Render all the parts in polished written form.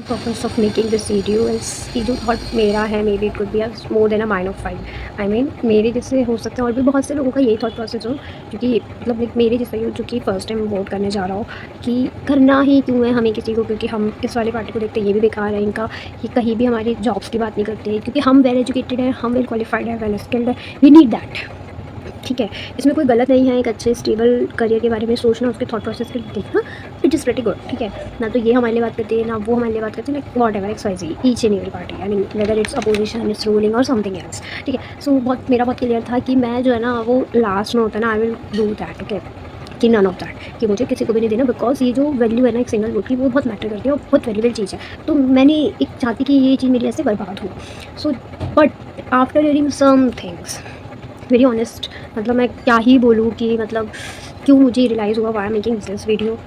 Purpose of making this video is कि जो thought मेरा है, may be it could be more than a mine of 5। I mean मेरे जैसे हो सकता है और भी बहुत से लोगों का यही थॉट प्रोसेस हो, क्योंकि मतलब like मेरे जैसा ही हो जो कि फर्स्ट टाइम वोट करने जा रहा हो कि करना ही क्यों है हमें किसी को, क्योंकि हम इस वाली पार्टी को देखते हैं ये भी बेकार है इनका, ये कहीं भी हमारी जॉब्स की बात नहीं करते, क्योंकि हम वेल एजुकेटेड है, हम वेल क्वालिफाइड है, वेल स्किल्ड है, वी नीड दैट। ठीक है, इसमें कोई गलत नहीं है एक अच्छे स्टेबल करियर के बारे में सोचना, उसके थॉट प्रोसेस के लिए देखना, इट इज़ प्रीटी गुड। ठीक है, ना तो ये हमारे लिए बात करते हैं ना वो हमारे लिए बात करते हैं, like what ever XYZ each and every party, I mean whether it's opposition, it's ruling और समथिंग एल्स। ठीक है, सो बहुत मेरा बहुत क्लियर था कि मैं जो है ना वो लास्ट में होता है ना, I will do that. Okay, कि नन ऑफ दैट, कि मुझे किसी को भी नहीं देना, बिकॉज ये जो वैल्यू है ना एक सिंगल वोट की, वो बहुत मैटर करती है और बहुत वैल्यूबल चीज़ है। तो मैंने एक चाहती कि ये चीज़ मेरी ऐसे बर्बाद हो। So but after hearing some things very honest, मतलब मैं क्या ही बोलूँ कि मतलब क्यों मुझे रियलाइज़ हुआ why am making this video.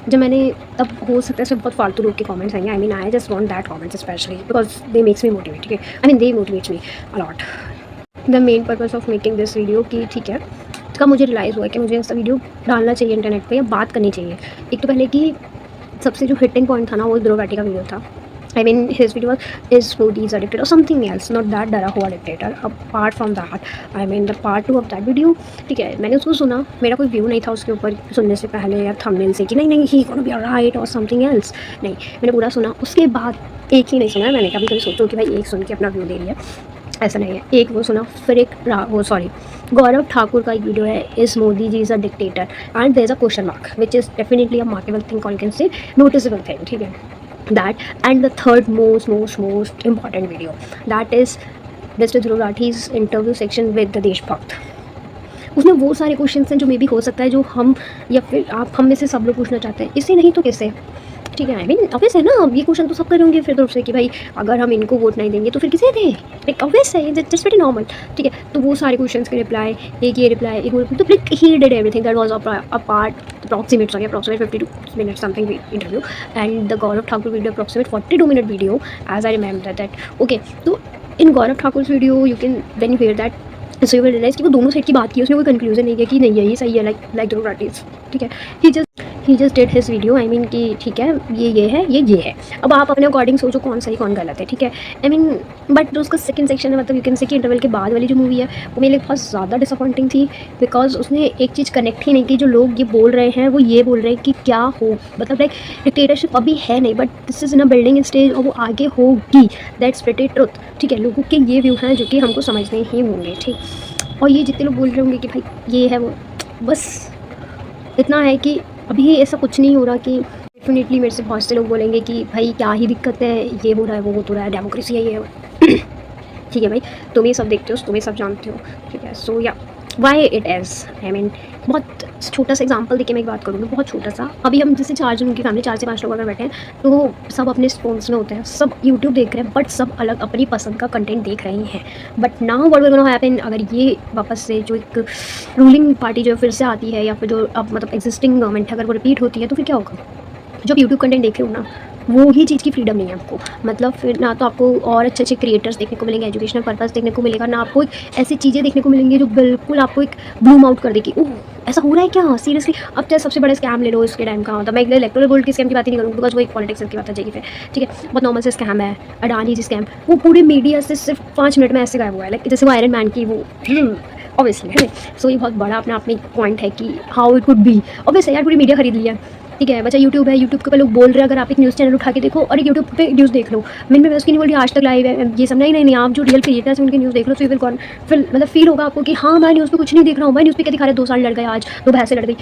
जब मैंने तब हो सकता है सिर्फ बहुत फालतू लोग के कमेंट्स आएंगे, I mean I just want that comments specially because they makes me motivate. ठीक है, I mean they motivates me a lot. The main purpose of making this video कि ठीक है, इसका मुझे रियलाइज़ हुआ कि मुझे ऐसा वीडियो डालना चाहिए इंटरनेट पे या बात करनी चाहिए। एक तो पहले कि सबसे जो हिटिंग पॉइंट था ना वो ध्रुव राठी का वीडियो था। I mean, his video was is foodies addicted or something else, not that Dara who addicted. Apart from that, I mean the part 2 of that video, ठीक है, मैंने उसको सुना, मेरा कोई व्यू नहीं था उसके ऊपर सुनने से पहले या थंबनेल से कि नहीं नहीं ही गोना बी राइट और समथिंग एल्स। नहीं, मैंने पूरा सुना, उसके बाद एक ही नहीं सुना है मैंने, कभी कभी सोचो कि भाई एक सुन के अपना व्यू दे लिया, ऐसा नहीं है। एक वो सुना, फिर एक वो सॉरी गौरव ठाकुर का एक वीडियो है, is Modi ji is a dictator and there is a question mark which is definitely a markable thing, और you can say noticeable thing. ठीक है, that and the third most important video, that is Mr. Dhruv Rathi's interview section with the देशभक्त। उसमें वो सारे questions हैं जो may be हो सकता है जो हम या फिर आप हम में से सब लोग पूछना चाहते हैं, इससे नहीं तो किससे। ठीक है, आई मीन ऑब्वियस है ना, ये क्वेश्चन तो सब करेंगे फिर तरफ से कि भाई अगर हम इनको वोट नहीं देंगे तो फिर किसे दें, लाइक ऑब्वियस है, जस्ट वेरी नॉर्मल। ठीक है, तो वो सारे क्वेश्चंस के रिप्लाई, एक ये रिप्लाई, एक वो, तो like he did everything that was a part approximate 52 minutes something interview, and the Gaurav Thakur video approximate 42-minute video as I remember that. Okay, तो in Gaurav Thakur's video you can then hear that, so you will realise कि वो दोनों side की बात की, उसने कोई conclusion नहीं किया कि नहीं यही सही है, लाइक ध्रुव राठी। ठीक है, he just did his video, I mean कि ठीक है ये है ये है, अब आप अपने अकॉर्डिंग सोचो कौन सही कौन गलत है। ठीक है, आई मीन बट जो उसका सेकंड सेक्शन है, मतलब यू कैन से कि इंटरवल के बाद वाली जो मूवी है वो मेरे लिए बहुत ज़्यादा डिसअपॉइंटिंग थी, बिकॉज उसने एक चीज़ कनेक्ट ही नहीं की। जो लोग ये बोल रहे हैं वो ये बोल रहे हैं कि क्या हो, मतलब लाइक डिक्टेटरशिप अभी है नहीं, but this is in a building stage और वो आगे होगी, दैट्स प्रिटी ट्रुथ। ठीक है, लोगों के ये व्यू हैं जो कि हमको समझने ही होंगे। ठीक, और ये जितने लोग बोल रहे होंगे कि भाई ये है वो, बस इतना है कि अभी ऐसा कुछ नहीं हो रहा कि डेफिनेटली मेरे से बहुत से लोग बोलेंगे कि भाई क्या ही दिक्कत है, ये हो रहा है वो हो रहा है, डेमोक्रेसी है ये ठीक है भाई, तुम ये सब देखते हो, तुम ये सब जानते हो। ठीक है, सो या why it is, I mean बहुत छोटा सा एग्जांपल देखिए, मैं एक बात करूँगी बहुत छोटा सा। अभी हम जैसे 4 जन की फैमिली, 4 से 5 लोग अगर बैठे हैं तो सब अपने फ़ोन्स में होते हैं, सब यूट्यूब देख रहे हैं, बट सब अलग अपनी पसंद का कंटेंट देख रहे हैं। But now what will gonna happen, अगर ये वापस से जो एक रूलिंग पार्टी जो फिर से आती है या फिर जो अब मतलब एग्जिस्टिंग गवर्नमेंट है अगर वो रिपीट होती है, तो फिर क्या होगा। जो यूट्यूब कंटेंट देख रहे हो ना, वो ही चीज़ की फ्रीडम नहीं है आपको, मतलब फिर ना तो आपको और अच्छे अच्छे क्रिएटर्स देखने को मिलेंगे, एजुकेशनल पर्पस देखने को मिलेगा, ना आपको ऐसी चीज़ें देखने को मिलेंगी जो बिल्कुल आपको एक ब्लूम आउट कर देगी, ओह ऐसा हो रहा है क्या सीरियसली। अब चाहे सबसे बड़ा स्कैम ले लो इसके टाइम का, मतलब मैं इलेक्ट्रल गोल्ड की स्कैम की बात ही नहीं करूँगी बिकॉज वो एक पॉलिटिक्स की बात आ जाएगी फिर। ठीक है, बहुत नॉर्मल से स्कैम है, अडानी जी स्कैम, वो पूरे मीडिया से सिर्फ 5 मिनट में ऐसे गायब हुआ है, लाइक जैसे वो आयरन मैन की वो ऑब्वियसली है। सो ये बहुत बड़ा अपने आप में पॉइंट है कि how it could be, obviously यार पूरी मीडिया खरीद लिया। ठीक है, बच्चा यूट्यूब है, यूट्यूब के ऊपर लोग बोल रहे हैं, अगर आप एक न्यूज़ चैनल उठा के देखो और एक यूट्यूब पे न्यूज़ देख लो, मैंने उसकी नहीं बोल रही आज तक लाइव है ये सब, नहीं आप जो रियल क्रिएटर्स हैं उनकी न्यूज़ देख लो, तो फिर फिर मतलब फील होगा आपको कि हाँ मैं न्यूज़ पे कुछ नहीं देख रहा हूँ, मैं न्यूज़ पे क्या दिखा रहे 2 साल लड़ गए, आज 2 भैंसें लड़ गई,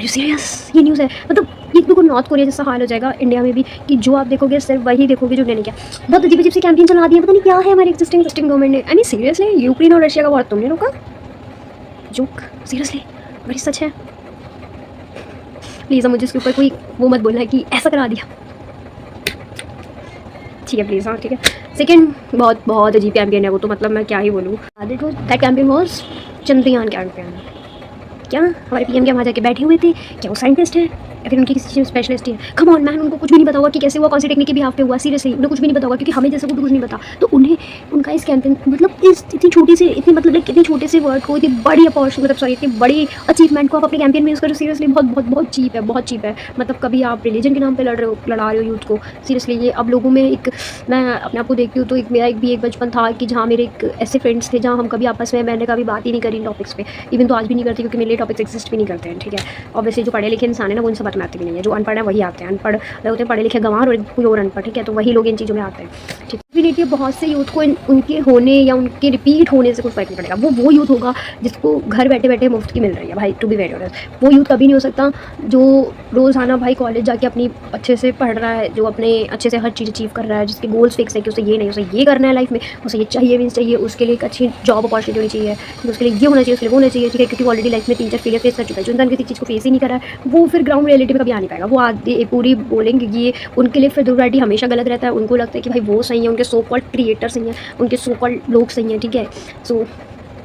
यू सीरियस ये न्यूज़ है। मतलब ये बिल्कुल नॉर्थ कोरिया जैसा हाल हो जाएगा इंडिया में भी, कि जो आप देखोगे सिर्फ वही देखोगे जो नहीं किया। बहुत अजीब अजीब सी कैंपेन चला दी है, पता नहीं क्या है हमारी एग्जिस्टिंग गवर्नमेंट ने। आई मीन सीरियसली यूक्रेन और रशिया का वॉर तुमने रोका, जोक सीरियसली बड़ी सच है। प्लीज़ मुझे इसके ऊपर कोई वो मत बोलना है कि ऐसा करा दिया, ठीक है प्लीज़। हाँ ठीक है, सेकेंड बहुत अजीब कैंपेन है वो, तो मतलब मैं क्या ही बोलूँ। देखो that campaign was Chandrayaan campaign. क्या हमारे PM क्या वहाँ जाके बैठे हुए थे, क्या वो साइंटिस्ट है, या फिर उनकी किसी चीज़ में स्पेशलिस्ट है, कम ऑन मैन, उनको कुछ भी नहीं पता होगा कि कैसे हुआ, कौन सी टेक्निक के बिहाफ पे हुआ, सीरियसली उन्हें कुछ भी नहीं पता होगा, क्योंकि हमें जैसे को भी कुछ नहीं पता। तो उन्हें उनका इस कैंपेन मतलब इस इतनी छोटी सी इतनी मतलब लाइक इतने छोटे से वर्ड को, इतनी बड़ी अपॉर्चुनिटी, मतलब सॉरी, इतनी बड़ी अचीवमेंट को आप अपने कैंपेन में यूज़ करो, सीरियसली बहुत बहुत बहुत चीप है, बहुत चीप है। मतलब कभी आप रिलीजन के नाम पे लड़ा रहे हो यूथ को, सीरियसली ये अब लोगों में एक, मैं अपने आप को देखती हूँ तो एक मेरा एक बचपन था कि जहाँ मेरे एक ऐसे फ्रेंड्स थे जहाँ हम कभी आपस में, मैंने कभी बात ही नहीं करी इन टॉपिक्स पे, इवन तो आज भी नहीं करती, क्योंकि मेरे लिए टॉपिक्स एग्जिस्ट भी नहीं करते हैं, ठीक है। ऑब्वियसली जो पढ़े लिखे इंसान है ना, वो इन सब बात में आते भी नहीं है, जो अनपढ़ है वही आते हैं, अनपढ़ होते हैं, पढ़े लिखे गंवार और कोई और अनपढ़, ठीक है, तो वही लोग इन चीज़ों में आते हैं, ठीक है। डेफिनेटली बहुत से यूथ को उनके होने या उनके रिपीट होने से कुछ फ़र्क नहीं पड़ेगा। वो यूथ होगा जिसको घर बैठे बैठे मुफ्त की मिल रही है भाई, टू बी वेरी ऑनेस्ट। वो यूथ कभी नहीं हो सकता जो रोज़ाना भाई कॉलेज जाके अपनी अच्छे से पढ़ रहा है, जो अपने अच्छे से हर चीज़ अचीव कर रहा है, जिसके गोल्स फिक्स है कि उसे ये नहीं, उसे ये करना है लाइफ में, उसे ये चाहिए मीन्स चाहिए, उसके लिए एक अच्छी जॉब अपॉर्चुनिटी होनी चाहिए, उसके लिए ये होना चाहिए, उसके लिए वो होना चाहिए, ठीक है, क्योंकि ऑलरेडी लाइफ में 3-4 फेलियर फेस कर चुका है। जो इंसान किसी चीज़ को फेस ही नहीं कर रहा है, वो फिर ग्राउंड रियलिटी में कभी आ नहीं पाएगा। वो आगे पूरी बोलेंगे कि ये उनके लिए फिर दुर्वैलिटी हमेशा गलत रहता है। उनको लगता है कि भाई वो सही है, उनके सो कॉल्ड क्रिएटर सही हैं, उनके सो कॉल्ड लोग सही हैं, ठीक है। सो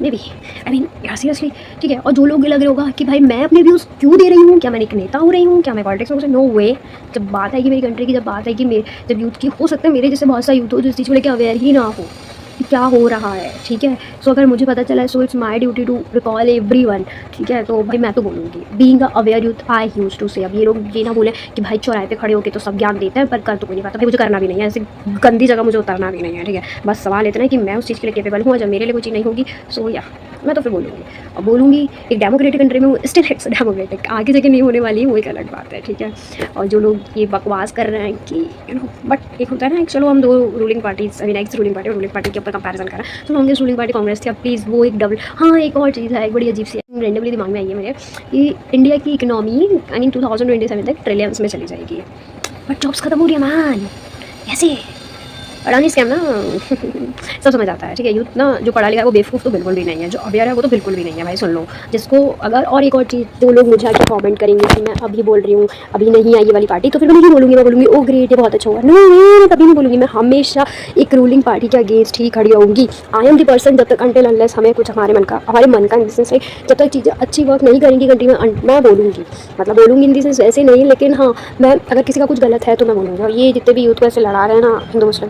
मे बी आई मीन यार सीरियसली, ठीक है। और जो लोग ये लग रहे होगा कि भाई मैं अपने व्यूज़ क्यों दे रही हूँ, क्या मैं एक नेता हो रही हूँ, क्या मैं पॉलिटिक्स में, नो वे। जब बात आएगी मेरी कंट्री की, जब बात आएगी मेरे, जब यूथ की, हो सकता है मेरे जैसे बहुत सा यूथ हो जो इस चीज़ को लेकर अवेयर ही ना हो कि क्या हो रहा है, ठीक है। सो अगर मुझे पता चला है, so it's my duty to recall everyone, ठीक है। तो भाई मैं तो बोलूँगी, being a aware youth I use to say. अब ये लोग ये ना बोले कि भाई चौराहे पे खड़े होकर तो सब ज्ञान देते हैं, पर कर तो कोई नहीं पाता। भाई मुझे करना भी नहीं है, ऐसी गंदी जगह मुझे उतरना भी नहीं है, ठीक है। बस सवाल इतना है कि मैं उस चीज़ के लिए केपेबल हूँ, जब मेरे लिए कोई चीज़ नहीं होगी, सो या मैं तो फिर बोलूँगी। और बोलूँगी एक डेमोक्रेटिक कंट्री में हूँ, स्टिल इट्स डेमोक्रेटिक, आगे जगह नहीं होने वाली है, वो एक अलग बात है, ठीक है। और जो लोग ये बकवास कर रहे हैं कि यू नो, बट एक होता है ना, चलो हम दो ruling parties, I mean x ruling party और रूलिंग पार्टी के ऊपर कंपैरिजन कर रहे हैं, तो लॉन्गेस्ट रूलिंग पार्टी कांग्रेस थी। अब प्लीज़ वो एक डबल, हाँ एक और चीज़ है, एक बड़ी अजीब सी रेंडमली दिमाग में आई है मेरे, कि इंडिया की इकनॉमी आई मीन 2027 तक ट्रिलियंस में चली जाएगी, बट जॉब्स खत्म हो रही है मैन, कैसे? अडानी स्कैम ना सब समझ आता है, ठीक है। यूथ ना जो पढ़ा लिखा है वो बेवकूफ़ तो बिल्कुल भी नहीं है, जो अवेयर है वो तो बिल्कुल भी नहीं है भाई। सुन लो, जिसको अगर, और एक और चीज़, जो लोग मुझे आके कमेंट करेंगे कि मैं अभी बोल रही हूँ, अभी नहीं आई ये वाली पार्टी, तो फिर मैं नहीं बोलूँगी, मैं बोलूँगी ओ ग्रेट, ये बहुत अच्छा हुआ। नो, मैं कभी नहीं बोलूँगी, मैं हमेशा एक रूलिंग पार्टी के अगेंस्ट ही खड़ी रहूँगी। आई एम द पर्सन, जब तक अंटिल अनलेस हमें कुछ हमारे मन का इन द सेंस, जब तक चीज़ें अच्छी वर्क नहीं करेंगी कंट्री में, मैं बोलूँगी, मतलब बोलूँगी इन द सेंस ऐसे नहीं, लेकिन हाँ मैं अगर किसी का कुछ गलत है तो मैं बोलूँगी। और ये जितने भी यूथ को ऐसे लड़ा रहे हैं ना, हिंदू मुस्लिम,